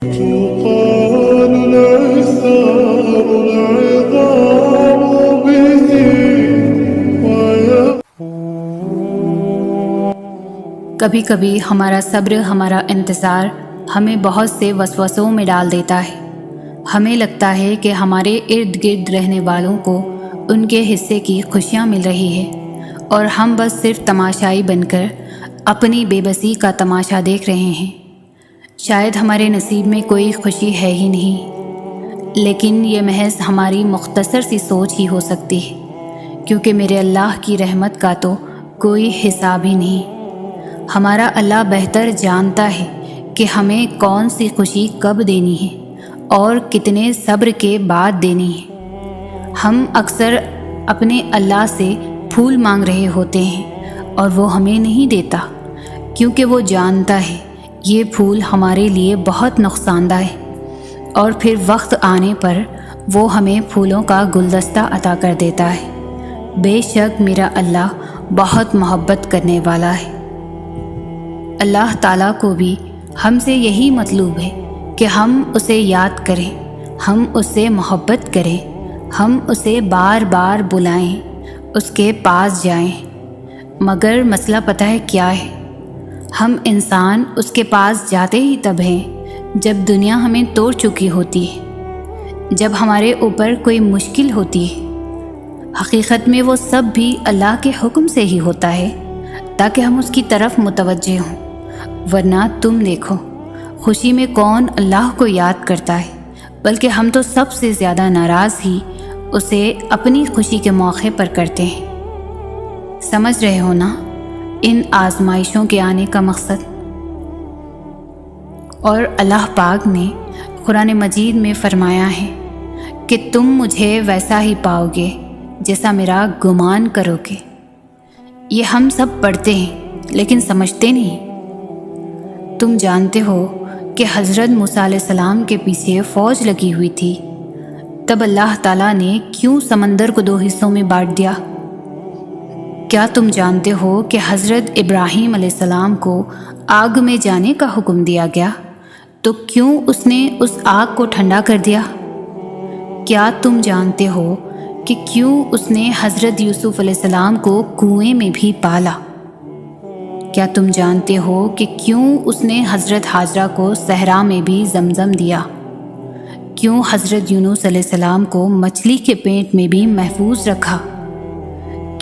تقال العصام العظام به کبھی کبھی ہمارا صبر، ہمارا انتظار ہمیں بہت سے وسوسوں میں ڈال دیتا ہے۔ ہمیں لگتا ہے کہ ہمارے ارد گرد رہنے والوں کو ان کے حصے کی خوشیاں مل رہی ہیں اور ہم بس صرف تماشائی بن کر اپنی بے بسی کا تماشا دیکھ رہے ہیں۔ شاید ہمارے نصیب میں کوئی خوشی ہے ہی نہیں، لیکن یہ محض ہماری مختصر سی سوچ ہی ہو سکتی ہے، کیونکہ میرے اللہ کی رحمت کا تو کوئی حساب ہی نہیں۔ ہمارا اللہ بہتر جانتا ہے کہ ہمیں کون سی خوشی کب دینی ہے اور کتنے صبر کے بعد دینی ہے۔ ہم اکثر اپنے اللہ سے پھول مانگ رہے ہوتے ہیں اور وہ ہمیں نہیں دیتا، کیونکہ وہ جانتا ہے یہ پھول ہمارے لیے بہت نقصان دہ ہے، اور پھر وقت آنے پر وہ ہمیں پھولوں کا گلدستہ عطا کر دیتا ہے۔ بے شک میرا اللہ بہت محبت کرنے والا ہے۔ اللہ تعالیٰ کو بھی ہم سے یہی مطلوب ہے کہ ہم اسے یاد کریں، ہم اس سے محبت کریں، ہم اسے بار بار بلائیں، اس کے پاس جائیں۔ مگر مسئلہ پتہ ہے کیا ہے؟ ہم انسان اس کے پاس جاتے ہی تب ہیں جب دنیا ہمیں توڑ چکی ہوتی ہے، جب ہمارے اوپر کوئی مشکل ہوتی ہے۔ حقیقت میں وہ سب بھی اللہ کے حکم سے ہی ہوتا ہے تاکہ ہم اس کی طرف متوجہ ہوں، ورنہ تم دیکھو خوشی میں کون اللہ کو یاد کرتا ہے، بلکہ ہم تو سب سے زیادہ ناراض ہی اسے اپنی خوشی کے موقع پر کرتے ہیں۔ سمجھ رہے ہو نا ان آزمائشوں کے آنے کا مقصد؟ اور اللہ پاک نے قرآن مجید میں فرمایا ہے کہ تم مجھے ویسا ہی پاؤ گے جیسا میرا گمان کرو گے۔ یہ ہم سب پڑھتے ہیں لیکن سمجھتے نہیں۔ تم جانتے ہو کہ حضرت موسیٰ علیہ السلام کے پیچھے فوج لگی ہوئی تھی، تب اللہ تعالیٰ نے کیوں سمندر کو 2 حصوں میں بانٹ دیا؟ کیا تم جانتے ہو کہ حضرت ابراہیم علیہ السلام کو آگ میں جانے کا حکم دیا گیا تو کیوں اس نے اس آگ کو ٹھنڈا کر دیا؟ کیا تم جانتے ہو کہ کیوں اس نے حضرت یوسف علیہ السلام کو کنویں میں بھی پالا؟ کیا تم جانتے ہو کہ کیوں اس نے حضرت ہاجرہ کو صحرا میں بھی زمزم دیا؟ کیوں حضرت یونس علیہ السلام کو مچھلی کے پیٹ میں بھی محفوظ رکھا؟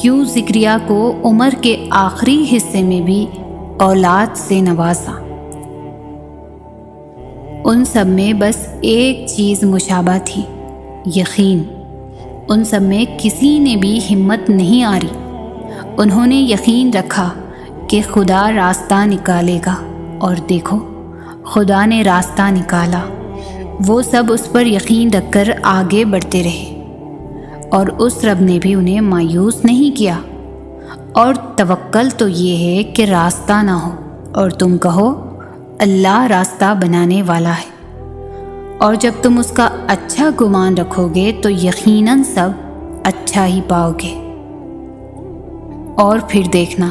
کیوں زکریا کو عمر کے آخری حصے میں بھی اولاد سے نوازا؟ ان سب میں بس ایک چیز مشابہ تھی، یقین۔ ان سب میں کسی نے بھی ہمت نہیں آری۔ انہوں نے یقین رکھا کہ خدا راستہ نکالے گا، اور دیکھو خدا نے راستہ نکالا۔ وہ سب اس پر یقین رکھ کر آگے بڑھتے رہے، اور اس رب نے بھی انہیں مایوس نہیں کیا۔ اور توکل تو یہ ہے کہ راستہ نہ ہو اور تم کہو اللہ راستہ بنانے والا ہے، اور جب تم اس کا اچھا گمان رکھو گے تو یقیناً سب اچھا ہی پاؤ گے۔ اور پھر دیکھنا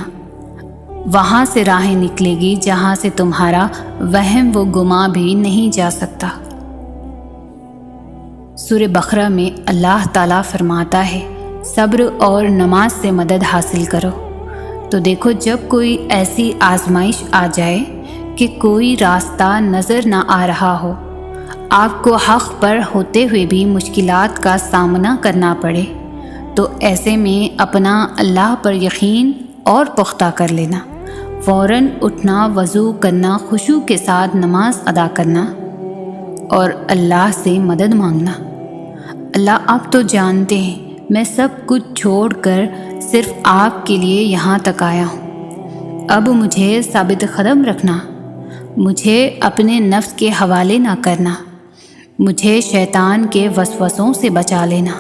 وہاں سے راہیں نکلے گی جہاں سے تمہارا وہم و گمان بھی نہیں جا سکتا۔ سورہ بقرہ میں اللہ تعالیٰ فرماتا ہے صبر اور نماز سے مدد حاصل کرو۔ تو دیکھو جب کوئی ایسی آزمائش آ جائے کہ کوئی راستہ نظر نہ آ رہا ہو، آپ کو حق پر ہوتے ہوئے بھی مشکلات کا سامنا کرنا پڑے، تو ایسے میں اپنا اللہ پر یقین اور پختہ کر لینا، فوراً اٹھنا، وضو کرنا، خشوع کے ساتھ نماز ادا کرنا اور اللہ سے مدد مانگنا۔ اللہ آپ تو جانتے ہیں میں سب کچھ چھوڑ کر صرف آپ کے لیے یہاں تک آیا ہوں۔ اب مجھے ثابت قدم رکھنا، مجھے اپنے نفس کے حوالے نہ کرنا، مجھے شیطان کے وسوسوں سے بچا لینا۔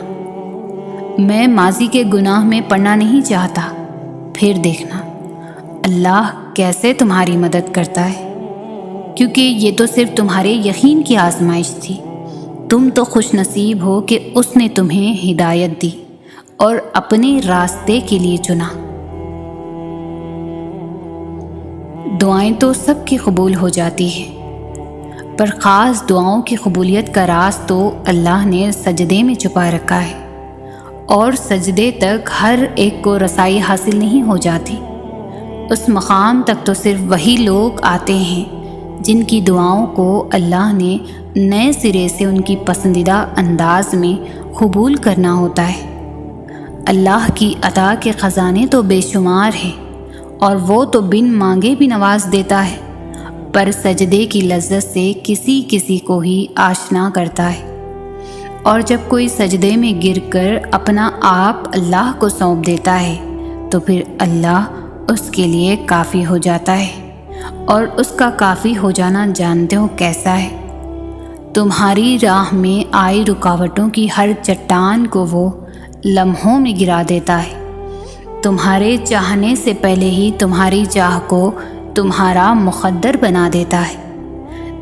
میں ماضی کے گناہ میں پڑنا نہیں چاہتا۔ پھر دیکھنا اللہ کیسے تمہاری مدد کرتا ہے، کیونکہ یہ تو صرف تمہارے یقین کی آزمائش تھی۔ تم تو خوش نصیب ہو کہ اس نے تمہیں ہدایت دی اور اپنے راستے کے لیے چنا۔ دعائیں تو سب کی قبول ہو جاتی ہیں، پر خاص دعاؤں کی قبولیت کا راز تو اللہ نے سجدے میں چھپا رکھا ہے، اور سجدے تک ہر ایک کو رسائی حاصل نہیں ہو جاتی۔ اس مقام تک تو صرف وہی لوگ آتے ہیں جن کی دعاؤں کو اللہ نے نئے سرے سے ان کی پسندیدہ انداز میں قبول کرنا ہوتا ہے۔ اللہ کی عطا کے خزانے تو بے شمار ہیں، اور وہ تو بن مانگے بھی نواز دیتا ہے، پر سجدے کی لذت سے کسی کسی کو ہی آشنا کرتا ہے۔ اور جب کوئی سجدے میں گر کر اپنا آپ اللہ کو سونپ دیتا ہے تو پھر اللہ اس کے لیے کافی ہو جاتا ہے، اور اس کا کافی ہو جانا جانتے ہو کیسا ہے؟ تمہاری راہ میں آئی رکاوٹوں کی ہر چٹان کو وہ لمحوں میں گرا دیتا ہے۔ تمہارے چاہنے سے پہلے ہی تمہاری چاہ کو تمہارا مقدر بنا دیتا ہے۔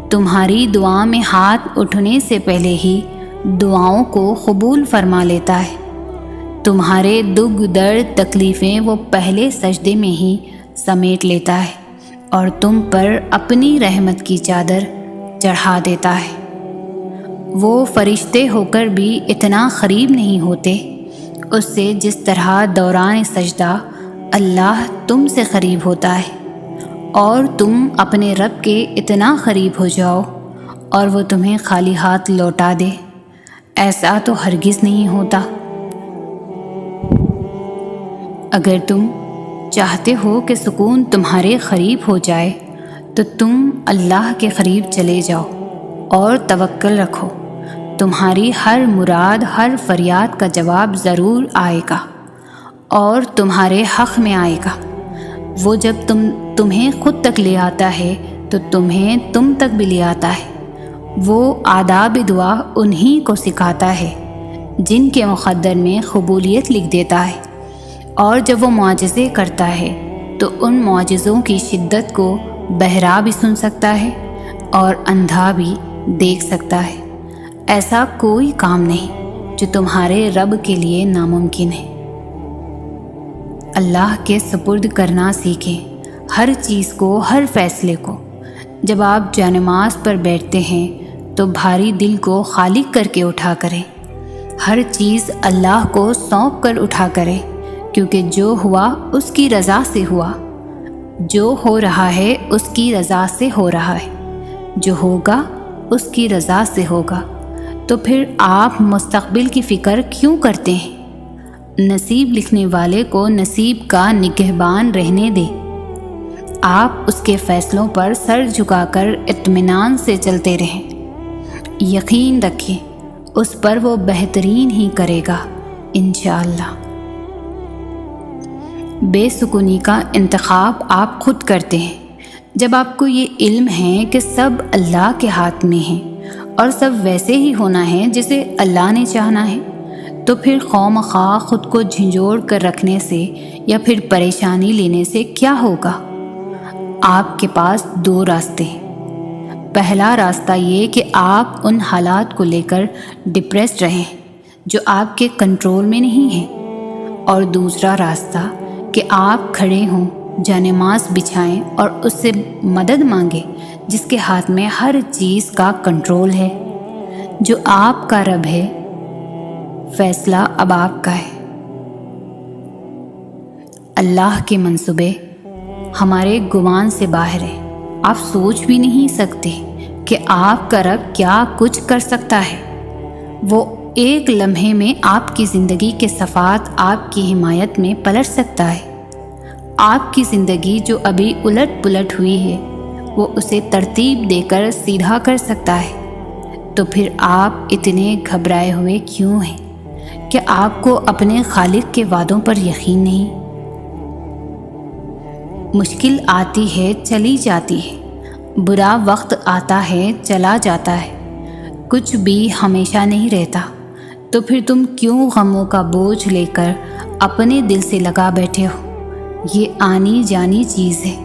تمہاری دعا میں ہاتھ اٹھنے سے پہلے ہی دعاؤں کو قبول فرما لیتا ہے۔ تمہارے دکھ درد تکلیفیں وہ پہلے سجدے میں ہی سمیٹ لیتا ہے، اور تم پر اپنی رحمت کی چادر چڑھا دیتا ہے۔ وہ فرشتے ہو کر بھی اتنا قریب نہیں ہوتے اس سے جس طرح دوران سجدہ اللہ تم سے قریب ہوتا ہے، اور تم اپنے رب کے اتنا قریب ہو جاؤ اور وہ تمہیں خالی ہاتھ لوٹا دے، ایسا تو ہرگز نہیں ہوتا۔ اگر تم چاہتے ہو کہ سکون تمہارے قریب ہو جائے تو تم اللہ کے قریب چلے جاؤ اور توکل رکھو۔ تمہاری ہر مراد، ہر فریاد کا جواب ضرور آئے گا اور تمہارے حق میں آئے گا۔ وہ جب تمہیں خود تک لے آتا ہے تو تمہیں تم تک بھی لے آتا ہے۔ وہ آداب دعا انہی کو سکھاتا ہے جن کے مقدر میں قبولیت لکھ دیتا ہے، اور جب وہ معجزے کرتا ہے تو ان معجزوں کی شدت کو بہرا بھی سن سکتا ہے اور اندھا بھی دیکھ سکتا ہے۔ ایسا کوئی کام نہیں جو تمہارے رب کے لیے ناممکن ہے۔ اللہ کے سپرد کرنا سیکھیں، ہر چیز کو، ہر فیصلے کو۔ جب آپ جانماز پر بیٹھتے ہیں تو بھاری دل کو خالق کر کے اٹھا کریں، ہر چیز اللہ کو سونپ کر اٹھا کریں، کیونکہ جو ہوا اس کی رضا سے ہوا، جو ہو رہا ہے اس کی رضا سے ہو رہا ہے، جو ہوگا اس کی رضا سے ہوگا۔ تو پھر آپ مستقبل کی فکر کیوں کرتے ہیں؟ نصیب لکھنے والے کو نصیب کا نگہبان رہنے دیں۔ آپ اس کے فیصلوں پر سر جھکا کر اطمینان سے چلتے رہیں۔ یقین رکھیں اس پر وہ بہترین ہی کرے گا انشاءاللہ۔ بے سکونی کا انتخاب آپ خود کرتے ہیں۔ جب آپ کو یہ علم ہے کہ سب اللہ کے ہاتھ میں ہیں اور سب ویسے ہی ہونا ہے جسے اللہ نے چاہنا ہے، تو پھر خواہ خود کو جھنجھوڑ کر رکھنے سے یا پھر پریشانی لینے سے کیا ہوگا؟ آپ کے پاس دو راستے ہیں۔ پہلا راستہ یہ کہ آپ ان حالات کو لے کر ڈپریسڈ رہیں جو آپ کے کنٹرول میں نہیں ہیں، اور دوسرا راستہ کہ آپ کھڑے ہوں، جانماز بچھائیں اور اس سے مدد مانگیں جس کے ہاتھ میں ہر چیز کا کنٹرول ہے، جو آپ کا رب ہے۔ فیصلہ اب آپ کا ہے۔ اللہ کے منصوبے ہمارے گمان سے باہر ہیں۔ آپ سوچ بھی نہیں سکتے کہ آپ کا رب کیا کچھ کر سکتا ہے۔ وہ ایک لمحے میں آپ کی زندگی کے صفحات آپ کی حمایت میں پلٹ سکتا ہے۔ آپ کی زندگی جو ابھی الٹ پلٹ ہوئی ہے وہ اسے ترتیب دے کر سیدھا کر سکتا ہے۔ تو پھر آپ اتنے گھبرائے ہوئے کیوں ہیں؟ کہ آپ کو اپنے خالق کے وعدوں پر یقین نہیں؟ مشکل آتی ہے چلی جاتی ہے، برا وقت آتا ہے چلا جاتا ہے، کچھ بھی ہمیشہ نہیں رہتا، تو پھر تم کیوں غموں کا بوجھ لے کر اپنے دل سے لگا بیٹھے ہو؟ یہ آنی جانی چیز ہے۔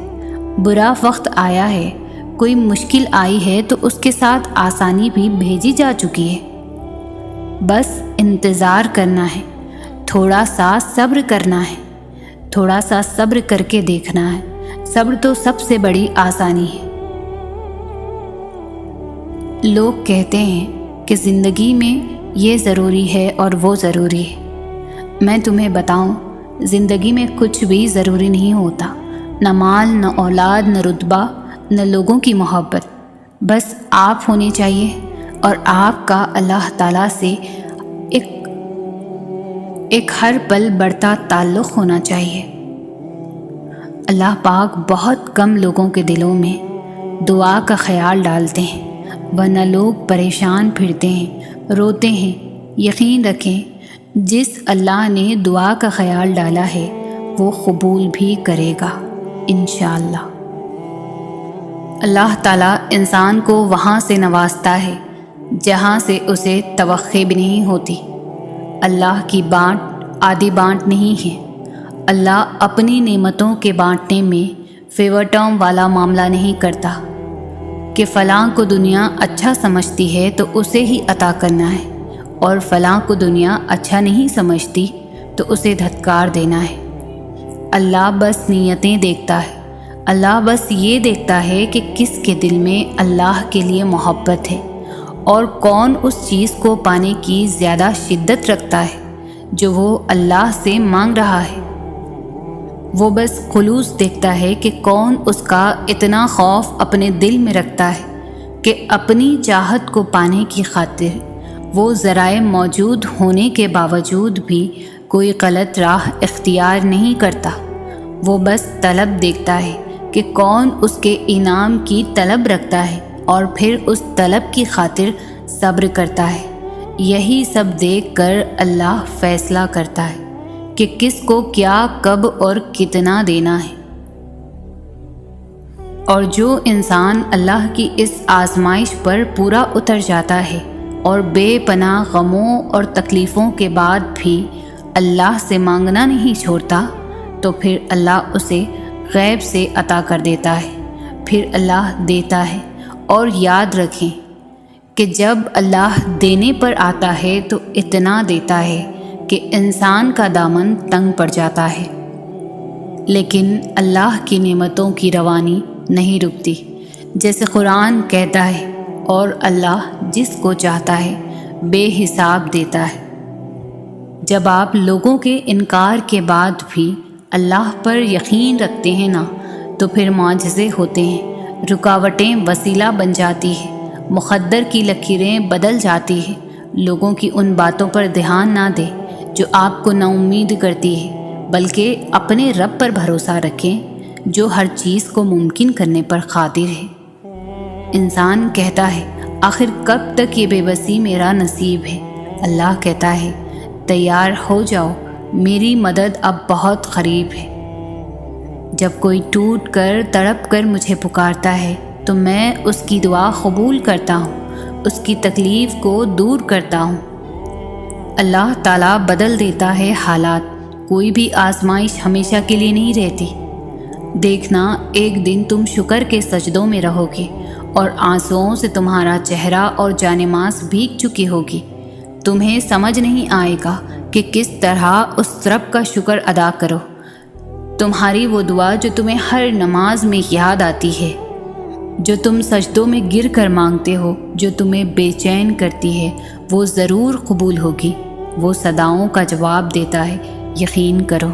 برا وقت آیا ہے، کوئی مشکل آئی ہے تو اس کے ساتھ آسانی بھی بھیجی جا چکی ہے۔ بس انتظار کرنا ہے، تھوڑا سا صبر کرنا ہے، تھوڑا سا صبر کر کے دیکھنا ہے۔ صبر تو سب سے بڑی آسانی ہے۔ لوگ کہتے ہیں کہ زندگی میں یہ ضروری ہے اور وہ ضروری ہے۔ میں تمہیں بتاؤں، زندگی میں کچھ بھی ضروری نہیں ہوتا، نہ مال، نہ اولاد، نہ رتبہ، نہ لوگوں کی محبت۔ بس آپ ہونی چاہیے، اور آپ کا اللہ تعالیٰ سے ایک ہر پل بڑھتا تعلق ہونا چاہیے۔ اللہ پاک بہت کم لوگوں کے دلوں میں دعا کا خیال ڈالتے ہیں، ورنہ لوگ پریشان پھرتے ہیں، روتے ہیں۔ یقین رکھیں، جس اللہ نے دعا کا خیال ڈالا ہے وہ قبول بھی کرے گا انشاءاللہ۔ اللہ تعالیٰ انسان کو وہاں سے نوازتا ہے جہاں سے اسے توقع بھی نہیں ہوتی۔ اللہ کی بانٹ آدھی بانٹ نہیں ہے۔ اللہ اپنی نعمتوں کے بانٹنے میں فیورٹم والا معاملہ نہیں کرتا کہ فلاں کو دنیا اچھا سمجھتی ہے تو اسے ہی عطا کرنا ہے، اور فلاں کو دنیا اچھا نہیں سمجھتی تو اسے دھتکار دینا ہے۔ اللہ بس نیتیں دیکھتا ہے۔ اللہ بس یہ دیکھتا ہے کہ کس کے دل میں اللہ کے لیے محبت ہے، اور کون اس چیز کو پانے کی زیادہ شدت رکھتا ہے جو وہ اللہ سے مانگ رہا ہے۔ وہ بس خلوص دیکھتا ہے کہ کون اس کا اتنا خوف اپنے دل میں رکھتا ہے کہ اپنی چاہت کو پانے کی خاطر وہ ذرائع موجود ہونے کے باوجود بھی کوئی غلط راہ اختیار نہیں کرتا۔ وہ بس طلب دیکھتا ہے کہ کون اس کے انعام کی طلب رکھتا ہے، اور پھر اس طلب کی خاطر صبر کرتا ہے۔ یہی سب دیکھ کر اللہ فیصلہ کرتا ہے کہ کس کو کیا، کب اور کتنا دینا ہے۔ اور جو انسان اللہ کی اس آزمائش پر پورا اتر جاتا ہے اور بے پناہ غموں اور تکلیفوں کے بعد بھی اللہ سے مانگنا نہیں چھوڑتا، تو پھر اللہ اسے غیب سے عطا کر دیتا ہے۔ پھر اللہ دیتا ہے، اور یاد رکھیں کہ جب اللہ دینے پر آتا ہے تو اتنا دیتا ہے کہ انسان کا دامن تنگ پڑ جاتا ہے، لیکن اللہ کی نعمتوں کی روانی نہیں رکتی۔ جیسے قرآن کہتا ہے، اور اللہ جس کو چاہتا ہے بے حساب دیتا ہے۔ جب آپ لوگوں کے انکار کے بعد بھی اللہ پر یقین رکھتے ہیں نا، تو پھر معجزے ہوتے ہیں، رکاوٹیں وسیلہ بن جاتی ہیں، مقدر کی لکیریں بدل جاتی ہیں۔ لوگوں کی ان باتوں پر دھیان نہ دیں جو آپ کو نا امید کرتی ہے، بلکہ اپنے رب پر بھروسہ رکھیں جو ہر چیز کو ممکن کرنے پر قادر ہے۔ انسان کہتا ہے، آخر کب تک یہ بے بسی میرا نصیب ہے؟ اللہ کہتا ہے، تیار ہو جاؤ، میری مدد اب بہت قریب ہے۔ جب کوئی ٹوٹ کر تڑپ کر مجھے پکارتا ہے تو میں اس کی دعا قبول کرتا ہوں، اس کی تکلیف کو دور کرتا ہوں۔ اللہ تعالیٰ بدل دیتا ہے حالات، کوئی بھی آزمائش ہمیشہ کے لیے نہیں رہتی۔ دیکھنا، ایک دن تم شکر کے سجدوں میں رہو گے اور آنسوؤں سے تمہارا چہرہ اور جانماز بھیگ چکی ہوگی۔ تمہیں سمجھ نہیں آئے گا کہ کس طرح اس رب کا شکر ادا کرو۔ تمہاری وہ دعا جو تمہیں ہر نماز میں یاد آتی ہے، جو تم سجدوں میں گر کر مانگتے ہو، جو تمہیں بے چین کرتی ہے، وہ ضرور قبول ہوگی۔ وہ صداؤں کا جواب دیتا ہے، یقین کرو۔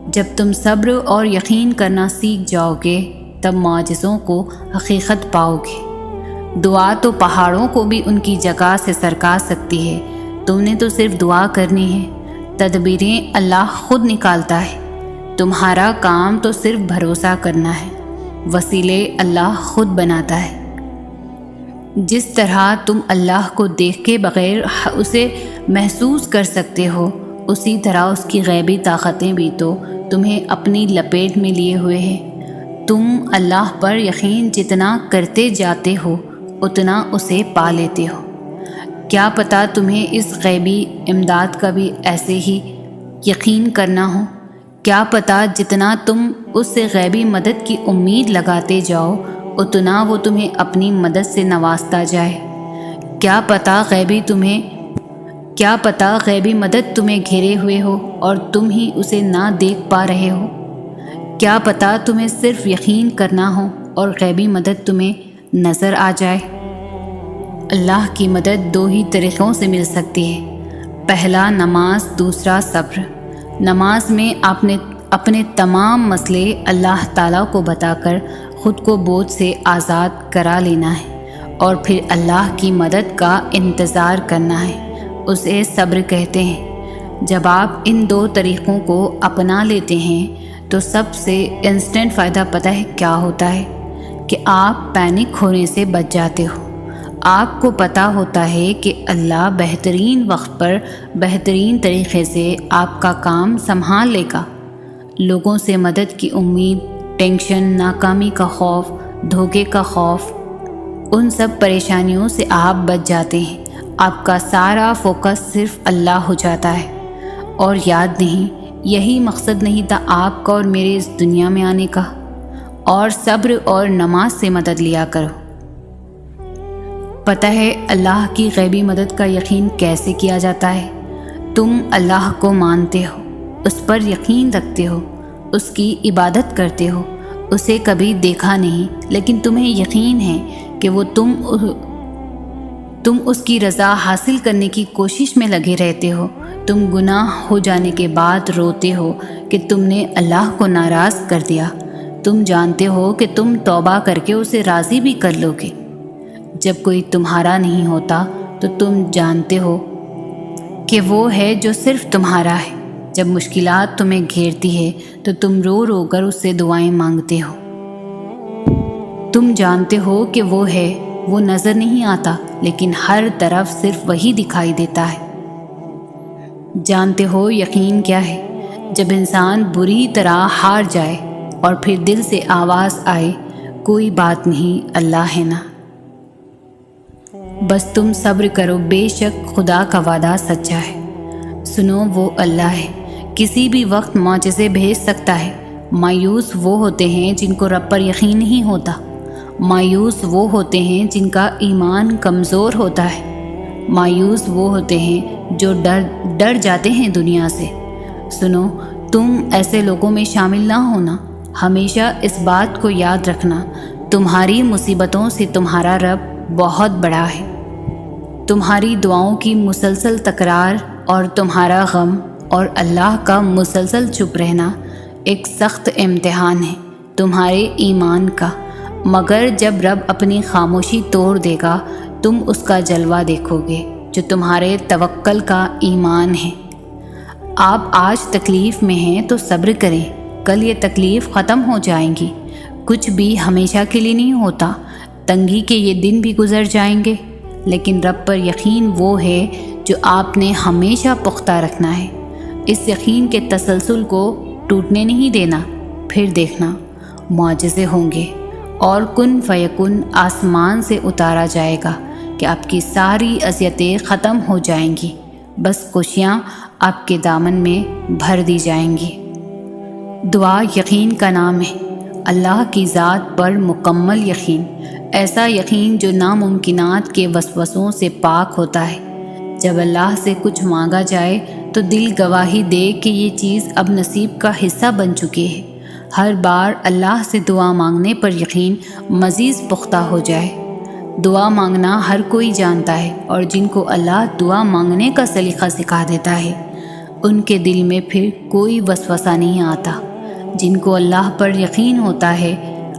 جب تم صبر اور یقین کرنا سیکھ جاؤ گے تب معجزوں کو حقیقت پاؤ گے۔ دعا تو پہاڑوں کو بھی ان کی جگہ سے سرکا سکتی ہے، تم نے تو صرف دعا کرنی ہے۔ تدبیریں اللہ خود نکالتا ہے، تمہارا کام تو صرف بھروسہ کرنا ہے۔ وسیلے اللہ خود بناتا ہے۔ جس طرح تم اللہ کو دیکھے بغیر اسے محسوس کر سکتے ہو، اسی طرح اس کی غیبی طاقتیں بھی تو تمہیں اپنی لپیٹ میں لیے ہوئے ہیں۔ تم اللہ پر یقین جتنا کرتے جاتے ہو اتنا اسے پا لیتے ہو۔ کیا پتہ تمہیں اس غیبی امداد کا بھی ایسے ہی یقین کرنا ہو؟ کیا پتہ جتنا تم اس سے غیبی مدد کی امید لگاتے جاؤ اتنا وہ تمہیں اپنی مدد سے نوازتا جائے۔ کیا پتہ غیبی مدد تمہیں گھیرے ہوئے ہو اور تم ہی اسے نہ دیکھ پا رہے ہو۔ کیا پتہ تمہیں صرف یقین کرنا ہو اور غیبی مدد تمہیں نظر آ جائے۔ اللہ کی مدد دو ہی طریقوں سے مل سکتی ہے، پہلا نماز، دوسرا صبر۔ نماز میں آپ نے اپنے تمام مسئلے اللہ تعالیٰ کو بتا کر خود کو بوجھ سے آزاد کرا لینا ہے، اور پھر اللہ کی مدد کا انتظار کرنا ہے، اسے صبر کہتے ہیں۔ جب آپ ان دو طریقوں کو اپنا لیتے ہیں تو سب سے انسٹنٹ فائدہ پتہ ہے کیا ہوتا ہے؟ کہ آپ پینک ہونے سے بچ جاتے ہو۔ آپ کو پتہ ہوتا ہے کہ اللہ بہترین وقت پر بہترین طریقے سے آپ کا کام سنبھال لے گا۔ لوگوں سے مدد کی امید، ٹینشن، ناکامی کا خوف، دھوکے کا خوف، ان سب پریشانیوں سے آپ بچ جاتے ہیں۔ آپ کا سارا فوکس صرف اللہ ہو جاتا ہے۔ اور یاد نہیں، یہی مقصد نہیں تھا آپ کا اور میرے اس دنیا میں آنے کا؟ اور صبر اور نماز سے مدد لیا کرو۔ پتہ ہے اللہ کی غیبی مدد کا یقین کیسے کیا جاتا ہے؟ تم اللہ کو مانتے ہو، اس پر یقین رکھتے ہو، اس کی عبادت کرتے ہو، اسے کبھی دیکھا نہیں لیکن تمہیں یقین ہے کہ وہ تم اس کی رضا حاصل کرنے کی کوشش میں لگے رہتے ہو۔ تم گناہ ہو جانے کے بعد روتے ہو کہ تم نے اللہ کو ناراض کر دیا۔ تم جانتے ہو کہ تم توبہ کر کے اسے راضی بھی کر لو گے۔ جب کوئی تمہارا نہیں ہوتا تو تم جانتے ہو کہ وہ ہے جو صرف تمہارا ہے۔ جب مشکلات تمہیں گھیرتی ہے تو تم رو رو کر اس سے دعائیں مانگتے ہو۔ تم جانتے ہو کہ وہ ہے، وہ نظر نہیں آتا لیکن ہر طرف صرف وہی دکھائی دیتا ہے۔ جانتے ہو یقین کیا ہے؟ جب انسان بری طرح ہار جائے اور پھر دل سے آواز آئے، کوئی بات نہیں، اللہ ہے نا۔ بس تم صبر کرو، بے شک خدا کا وعدہ سچا ہے۔ سنو، وہ اللہ ہے، کسی بھی وقت معجزے بھیج سکتا ہے۔ مایوس وہ ہوتے ہیں جن کو رب پر یقین نہیں ہوتا۔ مایوس وہ ہوتے ہیں جن کا ایمان کمزور ہوتا ہے۔ مایوس وہ ہوتے ہیں جو ڈر جاتے ہیں دنیا سے۔ سنو، تم ایسے لوگوں میں شامل نہ ہونا۔ ہمیشہ اس بات کو یاد رکھنا، تمہاری مصیبتوں سے تمہارا رب بہت بڑا ہے۔ تمہاری دعاؤں کی مسلسل تکرار اور تمہارا غم اور اللہ کا مسلسل چپ رہنا ایک سخت امتحان ہے تمہارے ایمان کا، مگر جب رب اپنی خاموشی توڑ دے گا تم اس کا جلوہ دیکھو گے جو تمہارے توکل کا ایمان ہے۔ آپ آج تکلیف میں ہیں تو صبر کریں، کل یہ تکلیف ختم ہو جائیں گی۔ کچھ بھی ہمیشہ کے لیے نہیں ہوتا، تنگی کے یہ دن بھی گزر جائیں گے، لیکن رب پر یقین وہ ہے جو آپ نے ہمیشہ پختہ رکھنا ہے۔ اس یقین کے تسلسل کو ٹوٹنے نہیں دینا، پھر دیکھنا معجزے ہوں گے اور کن فیکن آسمان سے اتارا جائے گا کہ آپ کی ساری اذیتیں ختم ہو جائیں گی، بس خوشیاں آپ کے دامن میں بھر دی جائیں گی۔ دعا یقین کا نام ہے، اللہ کی ذات پر مکمل یقین، ایسا یقین جو ناممکنات کے وسوسوں سے پاک ہوتا ہے۔ جب اللہ سے کچھ مانگا جائے تو دل گواہی دے کہ یہ چیز اب نصیب کا حصہ بن چکی ہے۔ ہر بار اللہ سے دعا مانگنے پر یقین مزید پختہ ہو جائے۔ دعا مانگنا ہر کوئی جانتا ہے، اور جن کو اللہ دعا مانگنے کا سلیقہ سکھا دیتا ہے ان کے دل میں پھر کوئی وسوسہ نہیں آتا۔ جن کو اللہ پر یقین ہوتا ہے،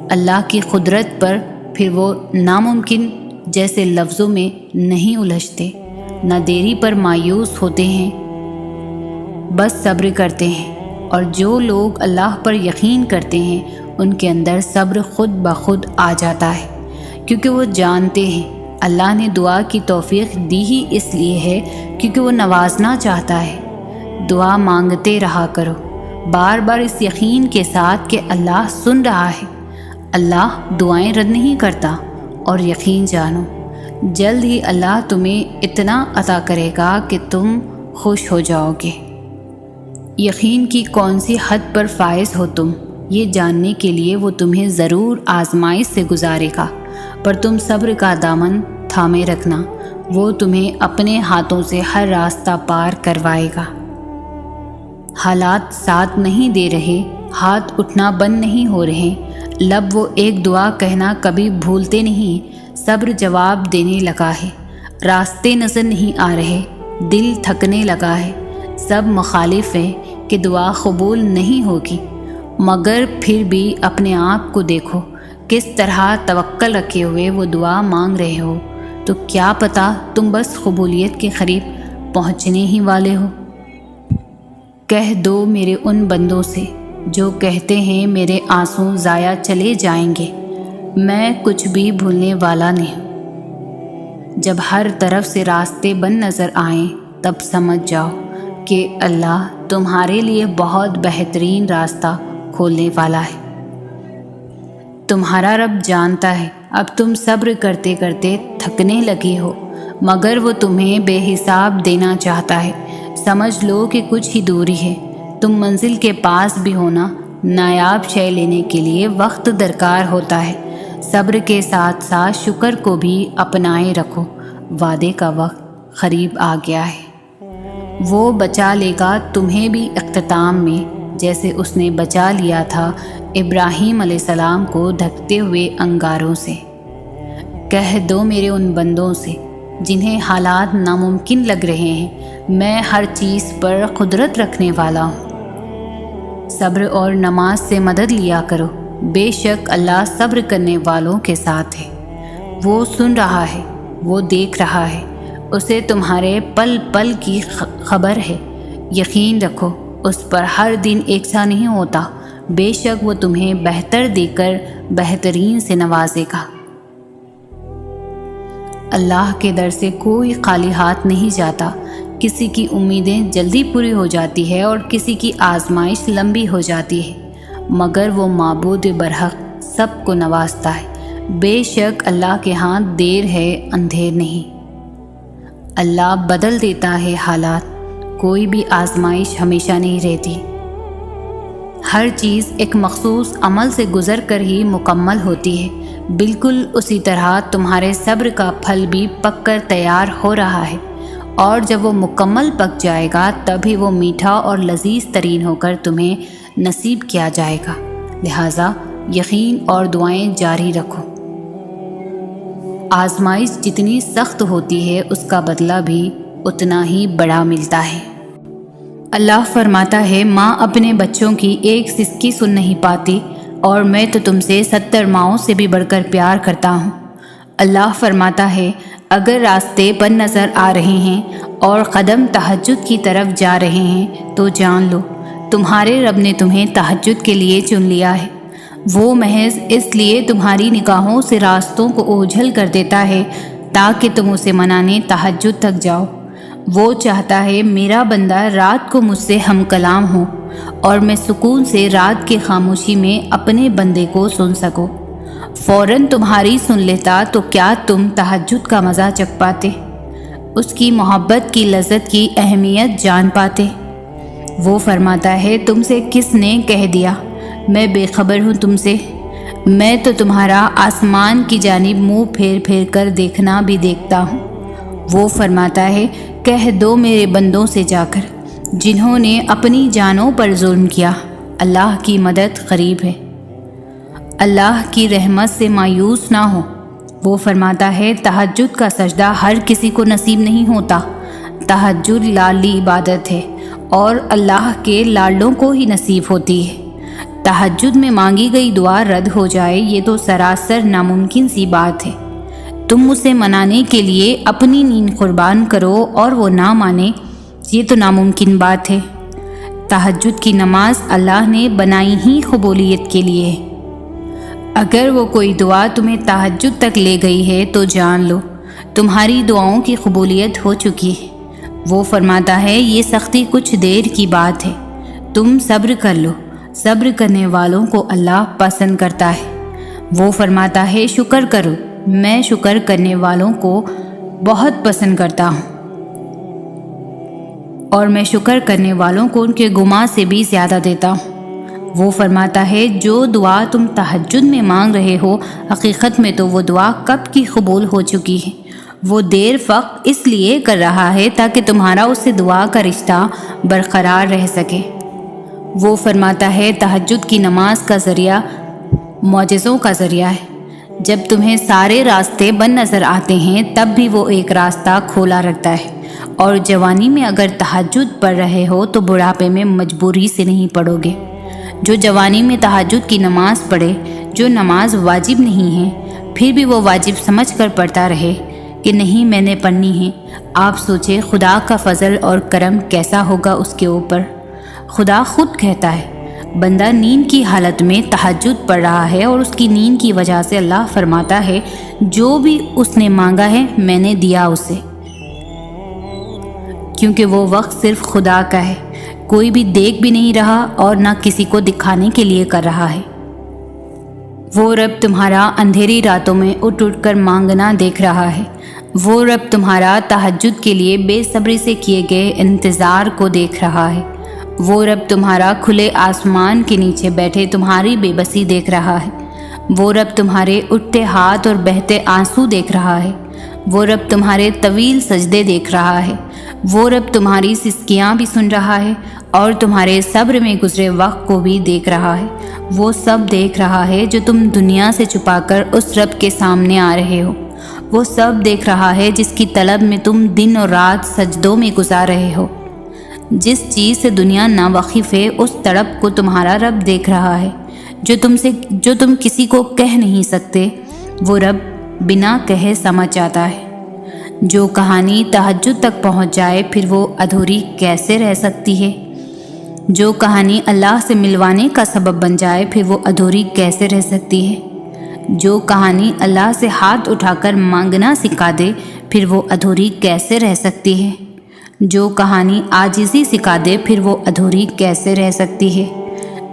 اللہ کی قدرت پر، پھر وہ ناممکن جیسے لفظوں میں نہیں الجھتے، نہ دیری پر مایوس ہوتے ہیں، بس صبر کرتے ہیں۔ اور جو لوگ اللہ پر یقین کرتے ہیں ان کے اندر صبر خود بخود آ جاتا ہے، کیونکہ وہ جانتے ہیں اللہ نے دعا کی توفیق دی ہی اس لیے ہے کیونکہ وہ نوازنا چاہتا ہے۔ دعا مانگتے رہا کرو، بار بار اس یقین کے ساتھ کہ اللہ سن رہا ہے۔ اللہ دعائیں رد نہیں کرتا، اور یقین جانو جلد ہی اللہ تمہیں اتنا عطا کرے گا کہ تم خوش ہو جاؤ گے۔ یقین کی کون سی حد پر فائز ہو تم، یہ جاننے کے لیے وہ تمہیں ضرور آزمائش سے گزارے گا، پر تم صبر کا دامن تھامے رکھنا، وہ تمہیں اپنے ہاتھوں سے ہر راستہ پار کروائے گا۔ حالات ساتھ نہیں دے رہے، ہاتھ اٹھنا بند نہیں ہو رہے، لب وہ ایک دعا کہنا کبھی بھولتے نہیں، صبر جواب دینے لگا ہے۔ راستے نظر نہیں آ رہے، دل تھکنے لگا ہے، سب مخالف ہیں کہ دعا قبول نہیں ہوگی، مگر پھر بھی اپنے آپ کو دیکھو کس طرح توکل رکھے ہوئے وہ دعا مانگ رہے ہو، تو کیا پتہ تم بس قبولیت کے قریب پہنچنے ہی والے ہو۔ کہہ دو میرے ان بندوں سے جو کہتے ہیں میرے آنسو ضائع چلے جائیں گے، میں کچھ بھی بھولنے والا نہیں ہوں۔ جب ہر طرف سے راستے بند نظر آئیں تب سمجھ جاؤ کہ اللہ تمہارے لیے بہت بہترین راستہ کھولنے والا ہے۔ تمہارا رب جانتا ہے اب تم صبر کرتے کرتے تھکنے لگے ہو، مگر وہ تمہیں بے حساب دینا چاہتا ہے۔ سمجھ لو کہ کچھ ہی دوری ہے، تم منزل کے پاس بھی ہونا، نایاب شے لینے کے لیے وقت درکار ہوتا ہے۔ صبر کے ساتھ ساتھ شکر کو بھی اپنائے رکھو، وعدے کا وقت قریب آ گیا ہے۔ وہ بچا لے گا تمہیں بھی اختتام میں، جیسے اس نے بچا لیا تھا ابراہیم علیہ السلام کو دھکتے ہوئے انگاروں سے۔ کہہ دو میرے ان بندوں سے جنہیں حالات ناممکن لگ رہے ہیں، میں ہر چیز پر قدرت رکھنے والا ہوں۔ صبر اور نماز سے مدد لیا کرو، بے شک اللہ صبر کرنے والوں کے ساتھ ہے۔ وہ سن رہا ہے، وہ دیکھ رہا ہے، اسے تمہارے پل پل کی خبر ہے۔ یقین رکھو اس پر ہر دن ایک سا نہیں ہوتا، بے شک وہ تمہیں بہتر دے کر بہترین سے نوازے گا۔ اللہ کے در سے کوئی خالی ہاتھ نہیں جاتا، کسی کی امیدیں جلدی پوری ہو جاتی ہے اور کسی کی آزمائش لمبی ہو جاتی ہے، مگر وہ معبود برحق سب کو نوازتا ہے۔ بے شک اللہ کے ہاں دیر ہے اندھیر نہیں۔ اللہ بدل دیتا ہے حالات، کوئی بھی آزمائش ہمیشہ نہیں رہتی۔ ہر چیز ایک مخصوص عمل سے گزر کر ہی مکمل ہوتی ہے، بالکل اسی طرح تمہارے صبر کا پھل بھی پک کر تیار ہو رہا ہے، اور جب وہ مکمل پک جائے گا تبھی وہ میٹھا اور لذیذ ترین ہو کر تمہیں نصیب کیا جائے گا۔ لہٰذا یقین اور دعائیں جاری رکھو۔ آزمائش جتنی سخت ہوتی ہے اس کا بدلہ بھی اتنا ہی بڑا ملتا ہے۔ اللہ فرماتا ہے، ماں اپنے بچوں کی ایک سسکی سن نہیں پاتی، اور میں تو تم سے 70 ماؤں سے بھی بڑھ کر پیار کرتا ہوں۔ اللہ فرماتا ہے، اگر راستے بند نظر آ رہے ہیں اور قدم تہجد کی طرف جا رہے ہیں تو جان لو تمہارے رب نے تمہیں تہجد کے لیے چن لیا ہے۔ وہ محض اس لیے تمہاری نگاہوں سے راستوں کو اوجھل کر دیتا ہے تاکہ تم اسے منانے تہجد تک جاؤ۔ وہ چاہتا ہے میرا بندہ رات کو مجھ سے ہم کلام ہو اور میں سکون سے رات کی خاموشی میں اپنے بندے کو سن سکوں۔ فوراً تمہاری سن لیتا تو کیا تم تہجد کا مزہ چکھ پاتے، اس کی محبت کی لذت کی اہمیت جان پاتے؟ وہ فرماتا ہے، تم سے کس نے کہہ دیا میں بے خبر ہوں تم سے؟ میں تو تمہارا آسمان کی جانب منہ پھیر پھیر کر دیکھنا بھی دیکھتا ہوں۔ وہ فرماتا ہے، کہہ دو میرے بندوں سے جا کر جنہوں نے اپنی جانوں پر ظلم کیا، اللہ کی مدد قریب ہے، اللہ کی رحمت سے مایوس نہ ہو۔ وہ فرماتا ہے، تہجد کا سجدہ ہر کسی کو نصیب نہیں ہوتا، تہجد لاڈلی عبادت ہے اور اللہ کے لاڈلوں کو ہی نصیب ہوتی ہے۔ تہجد میں مانگی گئی دعا رد ہو جائے یہ تو سراسر ناممکن سی بات ہے۔ تم اسے منانے کے لیے اپنی نیند قربان کرو اور وہ نہ مانے، یہ تو ناممکن بات ہے۔ تہجد کی نماز اللہ نے بنائی ہی قبولیت کے لیے ہے۔ اگر وہ کوئی دعا تمہیں تہجد تک لے گئی ہے تو جان لو تمہاری دعاؤں کی قبولیت ہو چکی ہے۔ وہ فرماتا ہے، یہ سختی کچھ دیر کی بات ہے، تم صبر کر لو، صبر کرنے والوں کو اللہ پسند کرتا ہے۔ وہ فرماتا ہے، شکر کرو، میں شکر کرنے والوں کو بہت پسند کرتا ہوں، اور میں شکر کرنے والوں کو ان کے گناہ سے بھی زیادہ دیتا ہوں۔ وہ فرماتا ہے، جو دعا تم تہجد میں مانگ رہے ہو حقیقت میں تو وہ دعا کب کی قبول ہو چکی ہے۔ وہ دیر فقط اس لیے کر رہا ہے تاکہ تمہارا اس سے دعا کا رشتہ برقرار رہ سکے۔ وہ فرماتا ہے، تہجد کی نماز کا ذریعہ معجزوں کا ذریعہ ہے۔ جب تمہیں سارے راستے بند نظر آتے ہیں تب بھی وہ ایک راستہ کھولا رکھتا ہے۔ اور جوانی میں اگر تہجد پڑھ رہے ہو تو بڑھاپے میں مجبوری سے نہیں پڑھو گے۔ جو جوانی میں تہجد کی نماز پڑھے، جو نماز واجب نہیں ہے، پھر بھی وہ واجب سمجھ کر پڑھتا رہے کہ نہیں میں نے پڑھنی ہے، آپ سوچیں خدا کا فضل اور کرم کیسا ہوگا اس کے اوپر۔ خدا خود کہتا ہے بندہ نیند کی حالت میں تہجد پڑھ رہا ہے، اور اس کی نیند کی وجہ سے اللہ فرماتا ہے جو بھی اس نے مانگا ہے میں نے دیا اسے، کیونکہ وہ وقت صرف خدا کا ہے، کوئی بھی دیکھ بھی نہیں رہا اور نہ کسی کو دکھانے کے لیے کر رہا ہے۔ وہ رب تمہارا اندھیری راتوں میں اٹھ اٹھ کر مانگنا دیکھ رہا ہے، وہ رب تمہارا تہجد کے لیے بے صبری سے کیے گئے انتظار کو دیکھ رہا ہے، وہ رب تمہارا کھلے آسمان کے نیچے بیٹھے تمہاری بے بسی دیکھ رہا ہے، وہ رب تمہارے اٹھتے ہاتھ اور بہتے آنسو دیکھ رہا ہے، وہ رب تمہارے طویل سجدے دیکھ رہا ہے، وہ رب تمہاری سسکیاں بھی سن رہا ہے اور تمہارے صبر میں گزرے وقت کو بھی دیکھ رہا ہے، وہ سب دیکھ رہا ہے جو تم دنیا سے چھپا کر اس رب کے سامنے آ رہے ہو، وہ سب دیکھ رہا ہے جس کی طلب میں تم دن اور رات سجدوں میں گزار رہے ہو۔ جس چیز سے دنیا ناواقف ہے اس تڑپ کو تمہارا رب دیکھ رہا ہے، جو تم کسی کو کہہ نہیں سکتے وہ رب بنا کہے سمجھ آتا ہے۔ جو کہانی تہجد تک پہنچ جائے پھر وہ ادھوری کیسے رہ سکتی ہے؟ جو کہانی اللہ سے ملوانے کا سبب بن جائے پھر وہ ادھوری کیسے رہ سکتی ہے؟ جو کہانی اللہ سے ہاتھ اٹھا کر مانگنا سکھا دے پھر وہ ادھوری کیسے رہ سکتی ہے؟ جو کہانی عاجزی سکھا دے پھر وہ ادھوری کیسے رہ سکتی ہے؟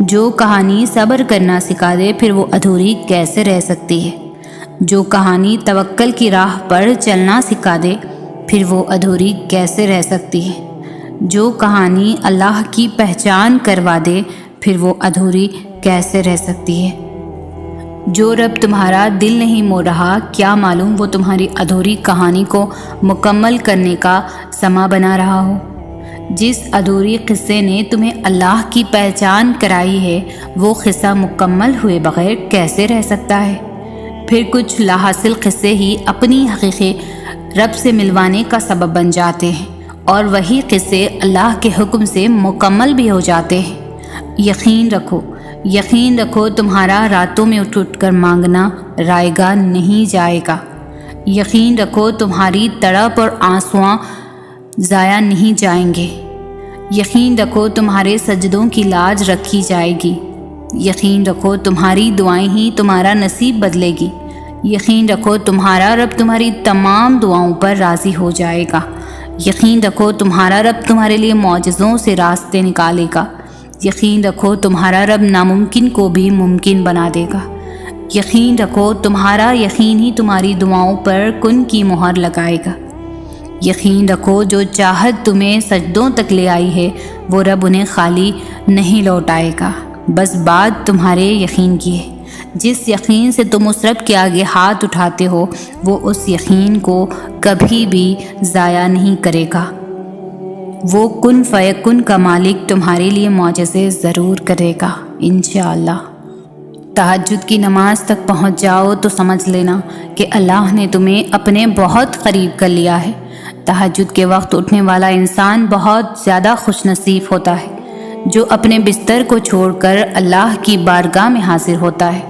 جو کہانی صبر کرنا سکھا دے پھر وہ ادھوری کیسے رہ سکتی ہے؟ جو کہانی توکل کی راہ پر چلنا سکھا دے پھر وہ ادھوری کیسے رہ سکتی ہے؟ جو کہانی اللہ کی پہچان کروا دے پھر وہ ادھوری کیسے رہ سکتی ہے؟ جو رب تمہارا دل نہیں موڑ رہا، کیا معلوم وہ تمہاری ادھوری کہانی کو مکمل کرنے کا سما بنا رہا ہو۔ جس ادھوری قصے نے تمہیں اللہ کی پہچان کرائی ہے وہ قصہ مکمل ہوئے بغیر کیسے رہ سکتا ہے؟ پھر کچھ لاحاصل قصے ہی اپنی حقیقی رب سے ملوانے کا سبب بن جاتے ہیں، اور وہی قصے اللہ کے حکم سے مکمل بھی ہو جاتے ہیں۔ یقین رکھو تمہارا راتوں میں اٹھ اٹھ کر مانگنا رائے گا نہیں جائے گا۔ یقین رکھو تمہاری تڑپ اور آنسواں ضائع نہیں جائیں گے۔ یقین رکھو تمہارے سجدوں کی لاج رکھی جائے گی۔ یقین رکھو تمہاری دعائیں ہی تمہارا نصیب بدلے گی۔ یقین رکھو تمہارا رب تمہاری تمام دعاؤں پر راضی ہو جائے گا۔ یقین رکھو تمہارا رب تمہارے لیے معجزوں سے راستے نکالے گا۔ یقین رکھو تمہارا رب ناممکن کو بھی ممکن بنا دے گا۔ یقین رکھو تمہارا یقین ہی تمہاری دعاؤں پر کن کی مہر لگائے گا۔ یقین رکھو جو چاہت تمہیں سجدوں تک لے آئی ہے وہ رب انہیں خالی نہیں لوٹائے گا، بس بات تمہارے یقین کی ہے۔ جس یقین سے تم اس رب کے آگے ہاتھ اٹھاتے ہو وہ اس یقین کو کبھی بھی ضائع نہیں کرے گا۔ وہ کن فیکن کا مالک تمہارے لیے معجزے ضرور کرے گا انشاءاللہ۔ تہجد کی نماز تک پہنچ جاؤ تو سمجھ لینا کہ اللہ نے تمہیں اپنے بہت قریب کر لیا ہے۔ تہجد کے وقت اٹھنے والا انسان بہت زیادہ خوش نصیب ہوتا ہے جو اپنے بستر کو چھوڑ کر اللہ کی بارگاہ میں حاضر ہوتا ہے۔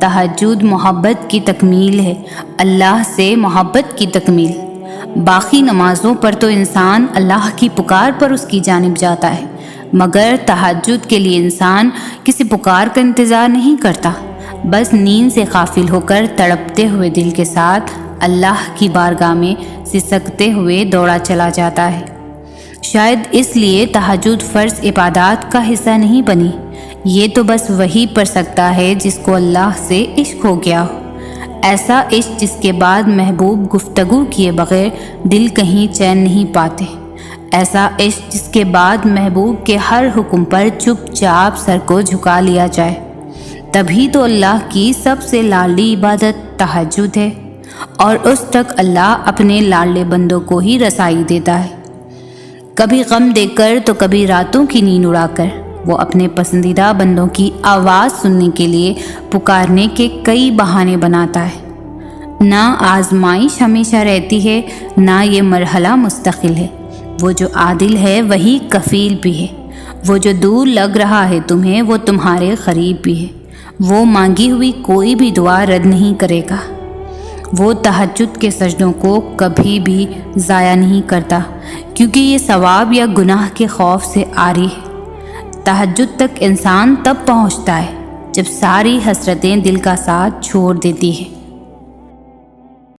تہجد محبت کی تکمیل ہے، اللہ سے محبت کی تکمیل۔ باقی نمازوں پر تو انسان اللہ کی پکار پر اس کی جانب جاتا ہے، مگر تہجد کے لیے انسان کسی پکار کا انتظار نہیں کرتا، بس نیند سے غافل ہو کر تڑپتے ہوئے دل کے ساتھ اللہ کی بارگاہ میں سسکتے ہوئے دوڑا چلا جاتا ہے۔ شاید اس لیے تہجد فرض عبادات کا حصہ نہیں بنی، یہ تو بس وہی پڑھ سکتا ہے جس کو اللہ سے عشق ہو گیا ہو، ایسا عشق جس کے بعد محبوب گفتگو کیے بغیر دل کہیں چین نہیں پاتے، ایسا عشق جس کے بعد محبوب کے ہر حکم پر چپ چاپ سر کو جھکا لیا جائے۔ تبھی تو اللہ کی سب سے لاڈلی عبادت تہجد ہے، اور اس تک اللہ اپنے لاڈلے بندوں کو ہی رسائی دیتا ہے، کبھی غم دے کر تو کبھی راتوں کی نیند اڑا کر، وہ اپنے پسندیدہ بندوں کی آواز سننے کے لیے پکارنے کے کئی بہانے بناتا ہے۔ نہ آزمائش ہمیشہ رہتی ہے، نہ یہ مرحلہ مستقل ہے۔ وہ جو عادل ہے وہی کفیل بھی ہے۔ وہ جو دور لگ رہا ہے تمہیں، وہ تمہارے قریب بھی ہے۔ وہ مانگی ہوئی کوئی بھی دعا رد نہیں کرے گا۔ وہ تہجد کے سجدوں کو کبھی بھی ضائع نہیں کرتا، کیونکہ یہ ثواب یا گناہ کے خوف سے عاری ہے۔ تہجد تک انسان تب پہنچتا ہے جب ساری حسرتیں دل کا ساتھ چھوڑ دیتی ہے۔